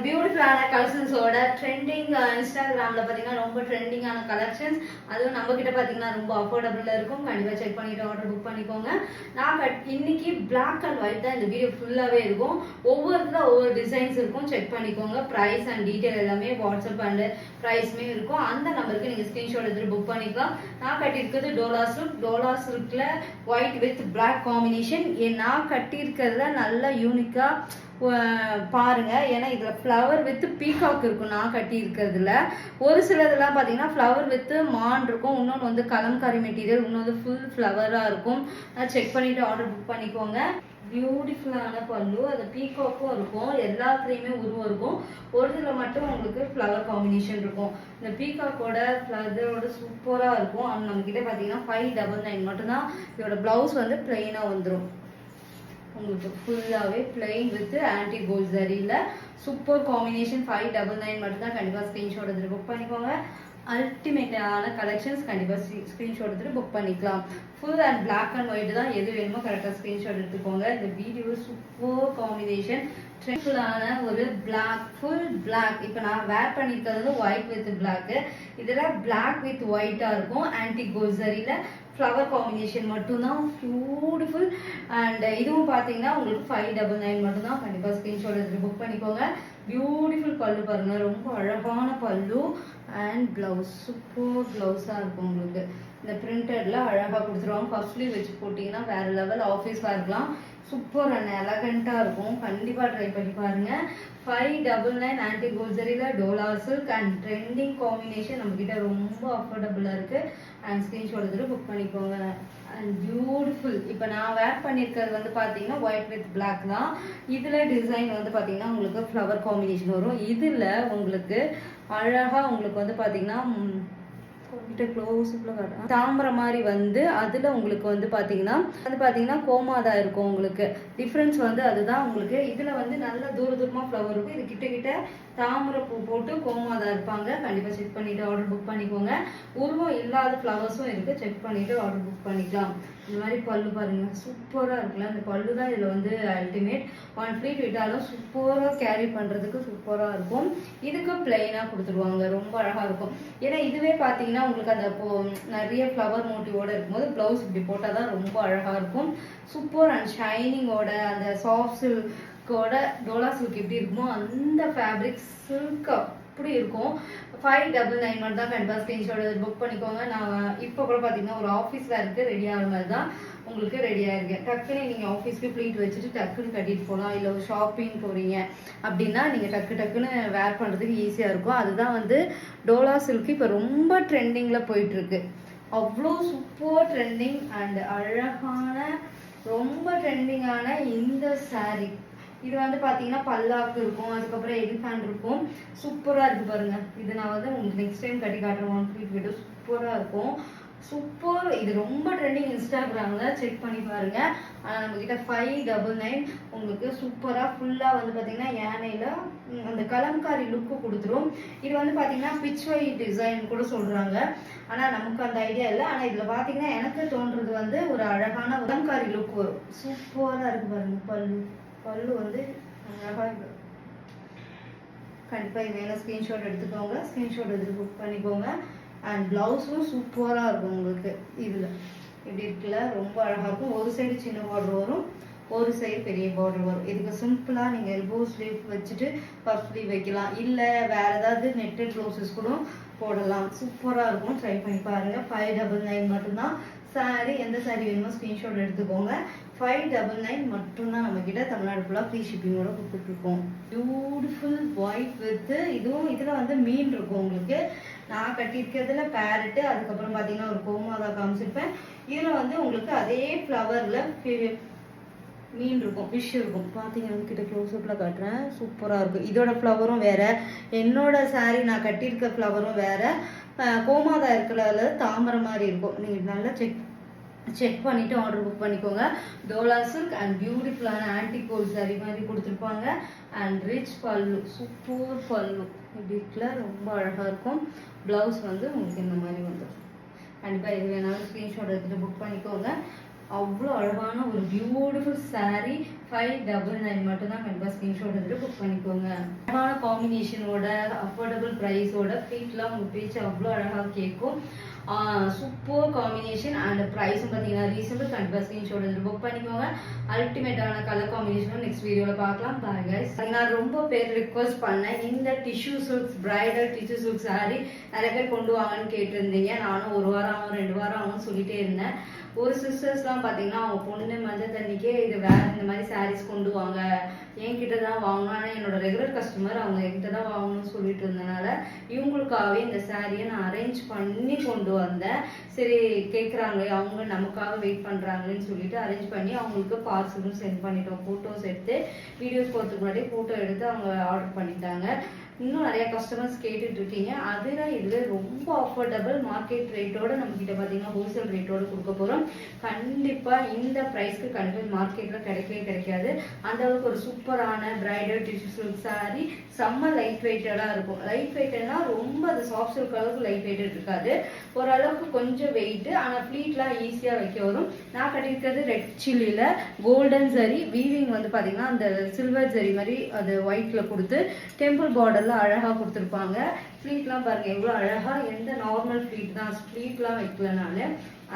பியூட்டிஃபுல்லான கலெக்ஷன்ஸோட ட்ரெண்டிங் இன்ஸ்டாகிராமில் பார்த்தீங்கன்னா ரொம்ப ட்ரெண்டிங்கான கலெக்ஷன்ஸ், அதுவும் நம்ம கிட்ட பார்த்தீங்கன்னா ரொம்ப அஃபோர்டபுளாக இருக்கும். கண்டிப்பாக செக் பண்ணிட்டு ஆர்டர் புக் பண்ணிக்கோங்க. நான் இன்னைக்கு பிளாக் அண்ட் ஒயிட் தான் இந்த வீடியோ ஃபுல்லாகவே இருக்கும். ஒவ்வொரு டிசைன்ஸ் இருக்கும், செக் பண்ணிக்கோங்க. ப்ரைஸ் அண்ட் டீட்டெயில் எல்லாமே வாட்ஸ்அப் அண்ட் ப்ரைஸ்மே இருக்கும். அந்த நம்பருக்கு நீங்கள் ஸ்க்ரீன்ஷாட் எடுத்துகிட்டு புக் பண்ணிக்கலாம். நான் கட்டியிருக்கிறது டோலா சில்க்ல ஒயிட் வித் பிளாக் காம்பினேஷன். நான் கட்டியிருக்கிறதுல நல்ல யூனிக்காக பாருங்க. ஏன்னா இதுல ஃப்ளவர் வித் பீகாக் இருக்கும். நான் கட்டி இருக்கிறதுல ஒரு சிலதெல்லாம் பாத்தீங்கன்னா ஃப்ளவர் வித் மான் இருக்கும், இன்னொன்று வந்து கலம்காரி மெட்டீரியல், இன்னொன்று ஃபுல் ஃப்ளவரா இருக்கும். செக் பண்ணிட்டு ஆர்டர் புக் பண்ணிக்கோங்க. பியூட்டிஃபுல்லான பல்லு, அது பீகாக்கும் இருக்கும், எல்லாத்துலேயுமே உருவம் இருக்கும். ஒரு இதில் மட்டும் உங்களுக்கு ஃப்ளவர் காம்பினேஷன் இருக்கும். இந்த பீகாக்கோட ஃப்ளவரோட சூப்பராக இருக்கும். ஆனால் நம்மக்கிட்ட பார்த்தீங்கன்னா 599 மட்டும்தான். இதோட ப்ளவுஸ் வந்து பிளெயினாக வந்துடும். உங்களுக்கு ஃபுல்லாகவே பிளெயின் வித் ஆன்டி கோல்ட் ஜரியில் சூப்பர் காம்பினேஷன். 599 மட்டும்தான். கண்டிப்பாக ஸ்க்ரீன்ஷாட் எடுத்துகிட்டு புக் பண்ணிக்கோங்க. அல்டிமேட்டான கலெக்ஷன்ஸ். கண்டிப்பாக ஸ்க்ரீன்ஷாட் எடுத்துகிட்டு புக் பண்ணிக்கலாம். Full and black and white தான், எது வேணுமோ கரெக்டாக ஸ்க்ரீன்ஷாட் எடுத்துக்கோங்க. இந்த வீடியோ சூப்பர் காம்பினேஷன், ட்ரெண்டிங்கான ஒரு பிளாக், ஃபுல் பிளாக். இப்போ நான் வேர் பண்ணியிருக்கிறது ஒயிட் வித் பிளாக்கு. இதில் பிளாக் வித் ஒயிட்டாக இருக்கும். ஆன்டி கோல்ட் ஜரியில் ஃப்ளவர் காம்பினேஷன் மட்டும்தான். பியூட்டிஃபுல். அண்ட் இதுவும் பார்த்தீங்கன்னா உங்களுக்கு 599 மட்டும்தான். கண்டிப்பாக ஸ்க்ரீன்ஷாட் எடுத்து புக் பண்ணிக்கோங்க. பியூட்டிஃபுல் பல்லு பாருங்க, ரொம்ப அழகான பல்லு அண்ட் பிளவுஸ் சூப்பர் பிளவுஸாக இருக்கும். உங்களுக்கு இந்த பிரிண்டட்ல அழகாக கொடுத்துருவாங்க. பஃப்லி வச்சு போட்டிங்கன்னா வேற லெவல் ஆஃபீஸ் வேர்க்கலாம். சூப்பர் அண்ட் எலகண்ட்டாக இருக்கும். கண்டிப்பாக ட்ரை பண்ணி பாருங்க. 599 ஆன்டி கோல்ட் ஜரியில் Dola silk and trending combination நம்மக்கிட்ட ரொம்ப அஃபோர்டபுளாக இருக்குது. அண்ட் ஸ்க்ரீன்ஷாட் எடுத்துகிட்டு புக் பண்ணிக்கோங்க. And beautiful. இப்போ நான் வேர் பண்ணியிருக்கிறது வந்து பார்த்தீங்கன்னா ஒயிட் வித் பிளாக் தான். இதில் டிசைன் வந்து பார்த்தீங்கன்னா உங்களுக்கு ஃப்ளவர் காம்பினேஷன் வரும். இதில் உங்களுக்கு அழகாக உங்களுக்கு வந்து பார்த்தீங்கன்னா தாமரை மாதிரி வந்து அதில் உங்களுக்கு வந்து பார்த்தீங்கன்னா கோமாதா இருக்கும். உங்களுக்கு டிஃப்ரென்ஸ் வந்து அதுதான். உங்களுக்கு இதில் வந்து நல்ல தூரமாக ஃப்ளவர் இருக்கும். இது கிட்ட தாமரை பூ போட்டு கோமாதா இருப்பாங்க. கண்டிப்பாக செக் பண்ணிவிட்டு ஆர்டர் புக் பண்ணிக்கோங்க. உருவம் இல்லாத ஃப்ளவர்ஸும் இருக்குது, செக் பண்ணிவிட்டு ஆர்டர் புக் பண்ணிக்கலாம். இந்த மாதிரி பல்லு பாருங்கள், சூப்பராக இருக்குல்ல. இந்த பல்லு தான் இதில் வந்து அல்டிமேட். 1 ஃப்ளீட் விட்டாலும் சூப்பராக கேரி பண்ணுறதுக்கு சூப்பராக இருக்கும். இதுக்கு பிளெயினாக கொடுத்துருவாங்க, ரொம்ப அழகாக இருக்கும். ஏன்னா இதுவே பார்த்தீங்கன்னா உங்களுக்கு அந்த நிறைய ஃப்ளவர் மோட்டிவோட இருக்கும்போது ப்ளவுஸ் இப்படி போட்டால் தான் ரொம்ப அழகாக இருக்கும். சூப்பர் அண்ட் ஷைனிங்கோட அந்த சாஃப்ட் சில்கோட டோலா சில்க் எப்படி இருக்குமோ அந்த ஃபேப்ரிக் சில்க் அப்படி இருக்கும். 599 மட்டும் தான். கண்டிப்பாக ஸ்க்ரீன்ஷாட் புக் பண்ணிக்கோங்க. நான் இப்போ கூட பார்த்தீங்கன்னா ஒரு ஆஃபீஸ் வேருக்கு ரெடி ஆகிற மாதிரி தான் உங்களுக்கு ரெடியாக இருக்கேன். டக்குன்னு நீங்கள் ஆஃபீஸ்க்கு ப்ளீட் வச்சுட்டு டக்குன்னு கட்டிட்டு போகலாம். இல்லை ஒரு ஷாப்பிங் போகிறீங்க அப்படின்னா நீங்கள் டக்குன்னு வேர் பண்ணுறதுக்கு ஈஸியாக இருக்கும். அதுதான் வந்து டோலா சில்க் இப்போ ரொம்ப ட்ரெண்டிங்கில் போயிட்டுருக்கு. அவ்வளோ சூப்பர் ட்ரெண்டிங் அண்ட் அழகான ரொம்ப ட்ரெண்டிங்கான இந்த சாரீ. இது வந்து பார்த்தீங்கன்னா பல்லாக்கு இருக்கும், அதுக்கப்புறம் எலிஃபேண்ட் இருக்கும். சூப்பராக இருக்குது பாருங்கள். இது நான் வந்து உங்களுக்கு நெக்ஸ்ட் டைம் கட்டி காட்டுறேன். 1 ஃப்ளீட் வீடியோ சூப்பராக இருக்கும். சூப்பர். இது ரொம்ப ட்ரெண்டிங். இன்ஸ்டாகிராமில் செக் பண்ணி பாருங்க. ஆனால் நம்மக்கிட்ட 599 உங்களுக்கு சூப்பராக ஃபுல்லாக வந்து பார்த்தீங்கன்னா யானையில் அந்த கலம்காரி லுக்கு கொடுத்துரும். இது வந்து பார்த்தீங்கன்னா பிச்வை டிசைன் கூட சொல்கிறாங்க. ஆனால் நமக்கு அந்த ஐடியா இல்லை. ஆனால் இதில் பார்த்தீங்கன்னா எனக்கு தோன்றது வந்து ஒரு அழகான கலம்காரி லுக் வரும். சூப்பராக இருக்குது பாருங்க. பல்லு வந்து அழகாக. கண்டிப்பாக இது வேணும், ஸ்க்ரீன்ஷாட் எடுத்துக்கோங்க. ஸ்க்ரீன்ஷாட் எடுத்து புக் பண்ணிக்கோங்க. அண்ட் ப்ளவுஸும் சூப்பராக இருக்கும். உங்களுக்கு இதில் இப்படி இருக்குல்ல, ரொம்ப அழகாக இருக்கும். ஒரு சைடு சின்ன பார்டர் வரும், ஒரு சைடு பெரிய பார்டர் வரும். இதுக்கு சிம்பிளாக நீங்கள் எல்போ ஸ்லீவ் வச்சுட்டு பஃப் ஸ்லீவ் வைக்கலாம். இல்லை வேறு ஏதாவது நெட்டட் ப்ளவுசஸ் கூட போடலாம். சூப்பராக இருக்கும். ட்ரை பண்ணி பாருங்கள். 599 மட்டும்தான். சாரி எந்த சாரி வேணுமோ ஸ்க்ரீன்ஷாட் எடுத்துக்கோங்க. 599 மட்டும்தான். நம்மக்கிட்ட தமிழ்நாடு ஃபுல்லாக ஃப்ரீ ஷிப்பிங்கோட கொடுத்துட்ருக்கோம். பியூட்டிஃபுல் ஒயிட் வித் இதுவும் இதில் வந்து மீன் இருக்கும். உங்களுக்கு நான் கட்டியிருக்கிறதுல பேரட்டு, அதுக்கப்புறம் பார்த்தீங்கன்னா ஒரு கோமாதா காமிச்சிருப்பேன். இதில் வந்து உங்களுக்கு அதே ஃப்ளவரில் மீன் இருக்கும், ஃபிஷ் இருக்கும். பார்த்தீங்கன்னா கிட்ட க்ளோஸ்அப்பில் காட்டுறேன். சூப்பராக இருக்கும். இதோட ஃப்ளவரும் வேறு, என்னோட சாரீ நான் கட்டியிருக்க ஃப்ளவரும் வேறு. கோமாதா இருக்கிறதுல தாமரை மாதிரி இருக்கும். நீங்கள் நல்லா செக் பண்ணிவிட்டு ஆர்டர் புக் பண்ணிக்கோங்க. டோலா சில்க் அண்ட் பியூட்டிஃபுல்லான ஆன்டி கோல்ட் சாரி மாதிரி கொடுத்துருப்பாங்க. அண்ட் ரிச் பல்லு, சூப்பர் பல்லு இப்படி இருக்குல்ல, ரொம்ப அழகாக இருக்கும். ப்ளவுஸ் வந்து உங்களுக்கு இந்த மாதிரி வந்துடும். கண்டிப்பாக இது வேணாலும் ஸ்க்ரீன்ஷாட் எடுத்துகிட்டு புக் பண்ணிக்கோங்க. அவ்வளோ அழகான ஒரு பியூட்டிஃபுல் சாரீ. 599 மட்டும்தான். கண்டிப்பாக ஸ்க்ரீன்ஷாட் எடுத்துகிட்டு புக் புக் பண்ணிக்கோங்க. அழகான காம்பினேஷனோட அஃபோர்டபுள் ப்ரைஸோட ப்ளீட்லாம் உங்கள் பேச்சு அவ்வளோ அழகாக கேட்கும். சூப்பர் காம்பினேஷன் அண்ட் ப்ரைஸும் பார்த்தீங்கன்னா ரீசனபிள். கண்டிப்பாக ஸ்க்ரீன்ஷாட் எடுத்து புக் பண்ணிக்கோங்க. அல்டிமேட்டான கலர் காம்பினேஷனும் நெக்ஸ்ட் வீடியோவில் பார்க்கலாம். Bye guys. நான் ரொம்ப பேர் ரிக்வஸ்ட் பண்ணேன், இந்த tissue silks bridal tissue silk sari நிறைய பேர் கொண்டு வாங்கன்னு கேட்டிருந்தீங்க. நானும் 1 வாரம் ஆகும் 2 வாரம் ஆகும்னு சொல்லிட்டே இருந்தேன். ஒரு சிஸ்டர்ஸ்லாம் பார்த்தீங்கன்னா அவங்க பொண்ணு மஞ்சள் தண்ணிக்கே இது வேற இந்த மாதிரி சாரீஸ் கொண்டு வாங்க, என்கிட்ட தான் வாங்கணும். ஆனால் என்னோட ரெகுலர் கஸ்டமர் அவங்க என்கிட்ட தான் வாங்கணும்னு சொல்லிட்டு இருந்தனால இவங்களுக்காகவே இந்த சாரியை நான் அரேஞ்ச் பண்ணி கொண்டு வந்தேன். சரி கேட்குறாங்களே அவங்க நமக்காக வெயிட் பண்ணுறாங்களேன்னு சொல்லிட்டு அரேஞ்ச் பண்ணி அவங்களுக்கு பார்சலும் சென்ட் பண்ணிட்டோம். ஃபோட்டோஸ் எடுத்து வீடியோஸ் போகிறதுக்கு முன்னாடி ஃபோட்டோ எடுத்து அவங்க ஆர்டர் பண்ணிட்டாங்க. இன்னும் நிறைய கஸ்டமர்ஸ் கேட்டுட்டு இருக்கீங்க. அதுதான் இதில் ரொம்ப அஃபோர்டபுள் மார்க்கெட் ரேட்டோட நம்மக்கிட்ட பார்த்தீங்கன்னா ஹோல்சேல் ரேட்டோட கொடுக்க போகிறோம். கண்டிப்பாக இந்த ப்ரைஸ்க்கு கண்டிப்பாக மார்க்கெட்டில் கிடைக்கவே கிடைக்காது. அந்த அளவுக்கு ஒரு சூப்பரான பிரைடல் டிஷ்யூ சில்க் சாரி செம்ம லைட் வெயிட்டடாக இருக்கும். லைட் வெயிட்டட்னா ரொம்ப அது சாஃப்ட் சில்க் அளவுக்கு லைட் வெயிட்டட் இருக்காது, ஓரளவுக்கு கொஞ்சம் வெயிட்டு. ஆனால் ப்ளீட்லாம் ஈஸியாக வைக்க வரும். நான் கட்டியிருக்கிறது ரெட் சில்லியில் கோல்டன் ஜரி வீவிங் வந்து பார்த்தீங்கன்னா அந்த சில்வர் ஜரி மாதிரி அது ஒயிட்டில் கொடுத்து டெம்பிள் பார்டர் அழகா கொடுத்துருப்பாங்க. ஃப்ளீட்லாம் பாருங்க எவ்வளோ அழகா, எந்த நார்மல் ஃப்ளீட் தான் ஃப்ளீட்லாம் வைக்கலனால.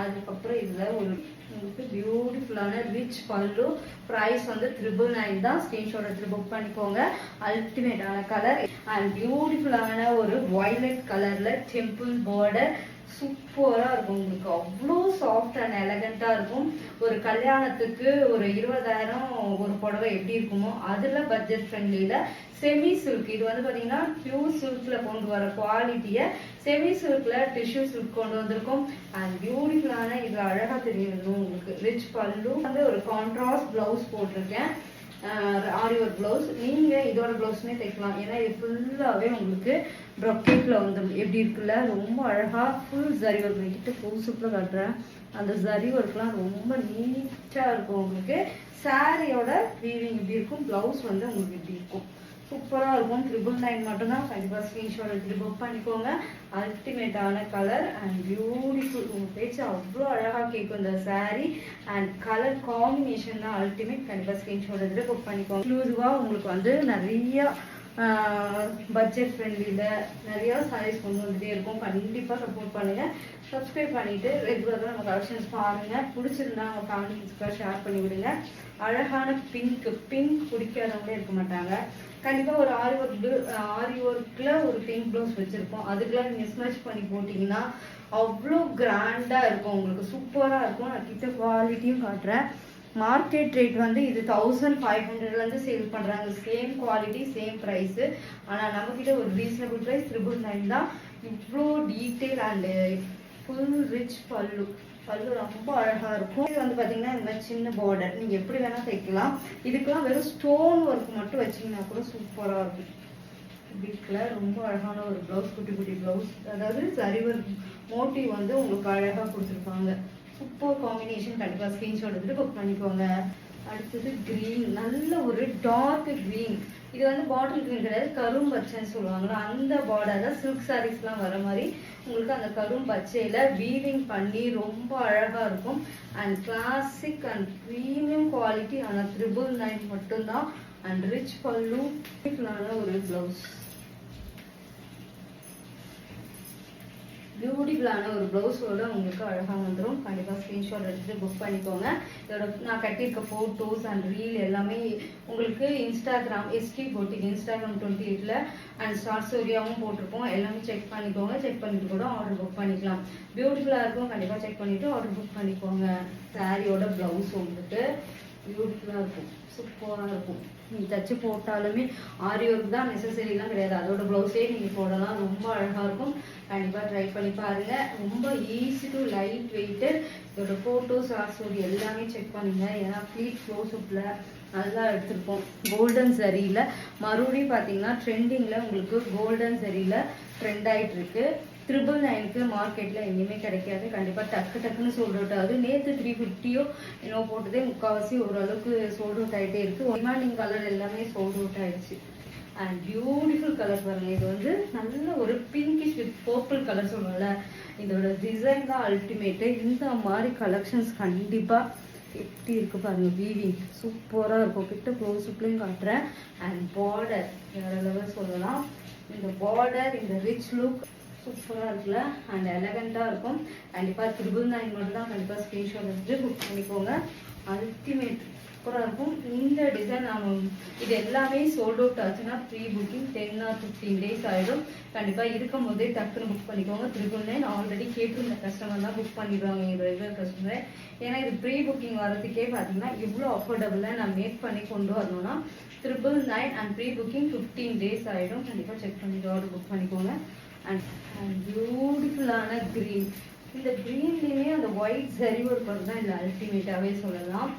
அதுக்கப்புறம் இதுல ஒரு உங்களுக்கு பியூட்டிஃபுல்லான ரிச் பல்லு. ப்ரைஸ் வந்து 999 தான். ஸ்கிரீன்ஷாட் எடுத்து புக் பண்ணிக்கோங்க. அல்டிமேட்டான கலர் அண்ட் பியூட்டிஃபுல்லான ஒரு வயலட் கலர்ல டெம்பிள் பார்டர். சூப்பரா இருக்கும். உங்களுக்கு அவ்வளோ சாஃப்ட் அண்ட் எலகண்டா இருக்கும். ஒரு கல்யாணத்துக்கு ஒரு 20,000 ஒரு புடவை எப்படி இருக்குமோ அதுல பட்ஜெட் ஃப்ரெண்ட்லியில செமி சில்க். இது வந்து பாத்தீங்கன்னா பியூர் சில்க்ல கொண்டு வர குவாலிட்டியை செமி சில்க்ல டிஷ்யூ சில்க் கொண்டு வந்திருக்கும். அண்ட் பியூட்டிஃபுல்லான இது அழகா தெரியும் உங்களுக்கு ரிச் பல்லு வந்து ஒரு கான்ட்ராஸ்ட் பிளவுஸ் போட்டிருக்கேன். ஆரி ஒர்க் பிளவுஸ். நீங்க இதோட பிளவுஸ்மே தைக்கலாம். ஏன்னா இது ஃபுல்லாவே உங்களுக்கு ப்ரொக்கேட்ல வந்து எப்படி இருக்குல்ல ரொம்ப அழகா ஃபுல் ஜரி ஒர்க். கிட்ட ஃபுல் சூப்பரா காட்டுறேன். அந்த ஜரி ஒர்க்லாம் ரொம்ப நீட்டா இருக்கும். உங்களுக்கு சாரியோட வீவிங் இப்படி இருக்கும். பிளவுஸ் வந்து உங்களுக்கு இப்படி இருக்கும். சூப்பராக இருக்கும். 999 மட்டும்தான். கண்டிப்பாக ஸ்க்ரீன்ஷாட் எடுத்துட்டு புக் பண்ணிக்கோங்க. அல்டிமேட்டான கலர் அண்ட் பியூட்டிஃபுல். உங்கள் பேச்சு அவ்வளோ அழகாக கேட்கும் இந்த சாரீ. அண்ட் கலர் காம்பினேஷன் தான் அல்டிமேட். கண்டிப்பாக ஸ்க்ரீன்ஷாட் எடுத்துட்டு புக் பண்ணிக்கோங்க. எக்ஸ்க்ளூசிவாக உங்களுக்கு வந்து நிறைய பட்ஜெட் ஃப்ரெண்ட்லியில் நிறையா சாரீஸ் கொண்டு வந்துட்டே இருக்கும். கண்டிப்பாக சப்போர்ட் பண்ணுங்கள். சப்ஸ்கிரைப் பண்ணிவிட்டு ரெகுலராக நம்ம கலெக்ஷன்ஸ் பாருங்கள். பிடிச்சிருந்தா அவங்க ஃபேமிலிஸ்க்காக ஷேர் பண்ணி விடுங்க. அழகான பிங்க் பிடிக்காதவங்களே இருக்க மாட்டாங்க. கண்டிப்பாக ஒரு ஆரி ஒர்க்கில் ஒரு பிங்க் ப்ளவுஸ் வச்சுருப்போம். அதுக்கெல்லாம் மிஸ்மேட்ச் பண்ணி போட்டிங்கன்னா அவ்வளோ கிராண்டாக இருக்கும். உங்களுக்கு சூப்பராக இருக்கும். நான் கிட்ட குவாலிட்டியும் காட்டுறேன். மார்க்கெட் ரேட் வந்து இது 1500 சேல் பண்றாங்க. Same quality same price. ஆனால் நம்மக்கிட்ட ஒரு ரீசனபிள் ப்ரைஸ் 999 தான். இவ்வளோ டீட்டெயில் அண்டு ஃபுல் ரிச் பல்லு. பல்லு ரொம்ப அழகா இருக்கும். இது வந்து பாத்தீங்கன்னா இந்த மாதிரி சின்ன பார்டர் நீங்க எப்படி வேணா தைக்கலாம். இதுக்கெல்லாம் வெறும் ஸ்டோன் ஒர்க் மட்டும் வச்சீங்கன்னா கூட சூப்பரா இருக்கும். இப்படிக்குல ரொம்ப அழகான ஒரு பிளவுஸ், குட்டி குட்டி பிளவுஸ். அதாவது சரி ஒர்க் மோட்டிவ் வந்து உங்களுக்கு அழகா கொடுத்துருப்பாங்க. Super combination. கண்டிப்பாக ஸ்க்ரீன்ஷாட் எடுத்துட்டு புக் பண்ணிக்கோங்க. அடுத்தது கிரீன், நல்ல ஒரு டார்க் கிரீன். இது வந்து பாட்டில் கிரீன் கிடையாது, கரும் பச்சைன்னு சொல்லுவாங்களா அந்த பார்டர் தான். சில்க் சாரீஸ்லாம் வர மாதிரி உங்களுக்கு அந்த கரும் பச்சையில வீவிங் பண்ணி ரொம்ப அழகா இருக்கும். And classic and premium quality. ஆனால் 999 மட்டும்தான். அண்ட் ரிச் பல்லு, ஒரு பிளவுஸ், பியூட்டிஃபுல்லான ஒரு ப்ளவுஸோட உங்களுக்கு அழகாக வந்துடும். கண்டிப்பாக ஸ்க்ரீன்ஷாட் எடுத்துகிட்டு புக் பண்ணிக்கோங்க. இதோட நான் கட்டியிருக்க ஃபோட்டோஸ் அண்ட் ரீல் எல்லாமே உங்களுக்கு இன்ஸ்டாகிராம் எஸ்டி போட்டிங் Instagram 28ல் அண்ட் ஸ்டார் ஸ்டோரியாகவும் போட்டிருப்போம். எல்லாமே செக் பண்ணிக்கோங்க. செக் பண்ணிட்டு கூட ஆர்டர் புக் பண்ணிக்கலாம். பியூட்டிஃபுல்லாக இருக்கும். கண்டிப்பாக செக் பண்ணிவிட்டு ஆர்டர் புக் பண்ணிக்கோங்க. சாரியோட ப்ளவுஸ் உங்களுக்கு பியூட்டிஃபுல்லாக இருக்கும். சூப்பராக இருக்கும். நீங்கள் தச்சு போட்டாலுமே ஆரி ஒர்க் தான் நெசசரிலாம் கிடையாது. அதோட ப்ளவுஸே நீங்கள் போடலாம். ரொம்ப அழகாக இருக்கும். கண்டிப்பாக ட்ரை பண்ணி பாருங்கள். ரொம்ப ஈஸி டு லைட் வெயிட்டட். இதோட ஃபோட்டோஸ் ஆசோடி எல்லாமே செக் பண்ணுங்க. ஏன்னா ப்ளீட் க்ளோஸ்அப்பில் நல்லா எடுத்திருப்போம். கோல்டன் சரியில் மறுபடியும் பார்த்தீங்கன்னா ட்ரெண்டிங்கில் உங்களுக்கு கோல்டன் சரியில் ட்ரெண்ட் ஆகிட்டு இருக்கு. 999 மார்க்கெட்டில் எங்கேயுமே கிடைக்காது. கண்டிப்பாக டக்குன்னு சோல்ட் அவுட் ஆகுது. நேற்று 350 என்னோ போட்டதே முக்கால்வாசி ஓரளவுக்கு சோல்ட் அவுட் ஆகிட்டே இருக்குது. டிமாண்டிங் கலர் எல்லாமே சோல்ட் அவுட் ஆகிடுச்சு. அண்ட் பியூட்டிஃபுல் கலர் பாருங்கள். இது வந்து நல்ல ஒரு பிங்கிஷ் வித் பர்பிள் கலர் சொல்லுவோம்ல, இதோட டிசைன் தான் அல்டிமேட்டு. இந்த மாதிரி கலெக்ஷன்ஸ் கண்டிப்பாக எப்படி இருக்கு பாருங்க, வீவிங் சூப்பரா இருக்கும். கிட்ட க்ளோஸ் அப்லயும் காட்டுறேன். அண்ட் பார்டர் வேற லெவல் சொல்லலாம். இந்த பார்டர், இந்த ரிச் லுக் சூப்பரா இருக்குல்ல, அண்ட் எலகண்டா இருக்கும். கண்டிப்பா 999 மட்டும் தான். கண்டிப்பா ஸ்கிரீன்ஷாட் எடுத்து புக் பண்ணிக்கோங்க. அல்டிமேட் சூப்பரா இருக்கும். இந்த டிசைன் இது எல்லாமே சோல்ட் அவுட் ஆச்சுன்னா ப்ரீ புக்கிங் 10 or 15 days ஆயிடும். கண்டிப்பா இருக்கும் போதே டக்குன்னு புக் பண்ணிக்கோங்க. 999 ஆல்ரெடி கேட்டிருந்த கஸ்டமர் தான் புக் பண்ணிடுவாங்க, எங்க ரெகுலர் கஸ்டமர். ஏன்னா இது ப்ரீ புக்கிங் வரதுக்கே பார்த்தீங்கன்னா இவ்வளோ அஃபோர்டபுளாக நான் மேக் பண்ணி கொண்டு வரணும்னா 999 அண்ட் ப்ரீ புக்கிங் 15 days ஆயிடும். கண்டிப்பா செக் பண்ணிட்டு ஆர்டர் புக் பண்ணிக்கோங்க. அண்ட் பியூட்டிஃபுல்லான கிரீன். இந்த கிரீன்லேயுமே அந்த ஒயிட் சரி ஒர்க் தான் இல்லை, அல்டிமேட்டாகவே சொல்லலாம்.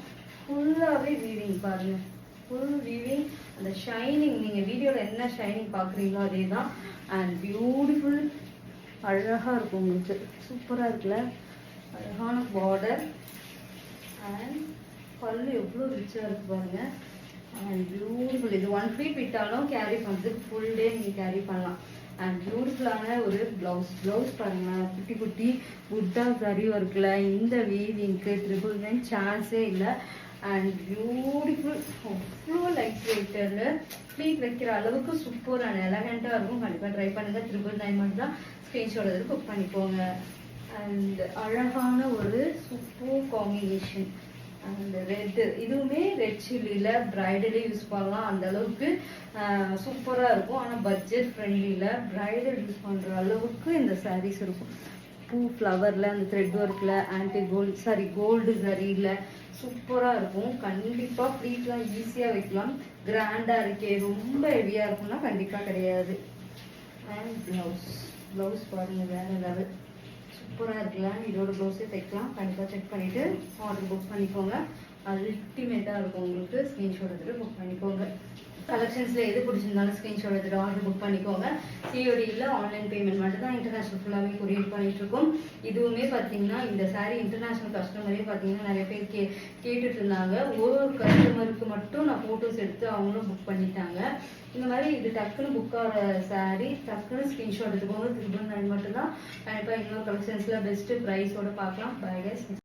ஃபுல்லாகவே வீவிங் பாருங்க, ஃபுல் வீவிங். அந்த ஷைனிங் நீங்கள் வீடியோவில் என்ன ஷைனிங் பார்க்குறீங்களோ அதே தான். அண்ட் பியூட்டிஃபுல் அழகாக இருக்கும் உங்களுக்கு. சூப்பராக இருக்குல்ல, அழகான பார்டர். அண்ட் பல்லு எவ்வளோ ரிச்சாக இருக்கு பாருங்க. And beautiful. இது 1 feet விட்டாலும் கேரி பண்ணுறதுக்கு ஃபுல் டே நீங்கள் கேரி பண்ணலாம். அண்ட் பியூட்டிஃபுல்லான ஒரு ப்ளவுஸ் பாருங்க, குட்டி குட்டி புட்டா சரி ஒர்க்கில் இந்த வீவிங்க்கு 999 சான்ஸே இல்லை. அண்ட் பியூட்டிஃபுல், அவ்வளோ லைட் வெயிட்டர், ஃப்ளீட் வைக்கிற அளவுக்கு சூப்பர் அண்ட் எலகண்ட்டாக இருக்கும். கண்டிப்பாக ட்ரை பண்ணுங்க. 999 மட்டும் தான். ஸ்க்ரீன்ஷாட் எடுத்து புக் பண்ணிக்கோங்க. அண்ட் அழகான ஒரு சூப்பர் காம்பினேஷன். அந்த ரெட், இதுவுமே ரெட் சில்லியில் பிரைடலே யூஸ் பண்ணலாம். அந்த அளவுக்கு சூப்பராக இருக்கும். ஆனால் பட்ஜெட் ஃப்ரெண்ட்லியில் பிரைடல் யூஸ் பண்ணுற அளவுக்கு இந்த சாரீஸ் இருக்கும். பூ ஃப்ளவரில் அந்த த்ரெட் ஒர்க்கில் கோல்டு சரியில் சூப்பராக இருக்கும். கண்டிப்பாக ஃப்ளீட்லாம் ஈஸியாக வைக்கலாம். கிராண்டாக இருக்கே, ரொம்ப ஹெவியாக இருக்கும்னா கண்டிப்பாக கிடையாது. அண்ட் ப்ளவுஸ் பாருங்கள், வேறு லெவல் சூப்பராக இருக்குல்ல. இதோட ப்ளவுஸே தைக்கலாம். கண்டிப்பாக செக் பண்ணிவிட்டு ஆர்டர் புக் பண்ணிக்கோங்க. அல்டிமேட்டாக இருக்கும். உங்களுக்கு ஸ்க்ரீன்ஷாட் எடுத்துகிட்டு புக் பண்ணிக்கோங்க. கலெக்ஷன்ஸில் எது பிடிச்சிருந்தாலும் ஸ்க்ரீன்ஷாட் எடுத்துகிட்டு ஆர்டர் புக் பண்ணிக்கோங்க. சிஓடியில் ஆன்லைன் பேமெண்ட் மட்டும் தான். இன்டர்நேஷ்னல் ஃபுல்லாகவே கொரியர் பண்ணிகிட்ருக்கோம். இதுவுமே பார்த்தீங்கன்னா இந்த சாரீ இன்டர்நேஷ்னல் கஸ்டமரே பார்த்தீங்கன்னா நிறைய பேர் கேட்டுட்டு இருந்தாங்க. ஒரு கஸ்டமருக்கு மட்டும் நான் ஃபோட்டோஸ் எடுத்து அவங்களும் புக் பண்ணிட்டாங்க. இந்த மாதிரி இது டக்குன்னு புக் ஆகிற சாரீ டக்குன்னு ஸ்க்ரீன்ஷாட் எடுத்துக்கோங்க. 999 மட்டும் தான். கண்டிப்பாக இன்னொரு கலெக்ஷன்ஸில் பெஸ்ட்டு ப்ரைஸோடு பார்க்கலாம். Bye guys.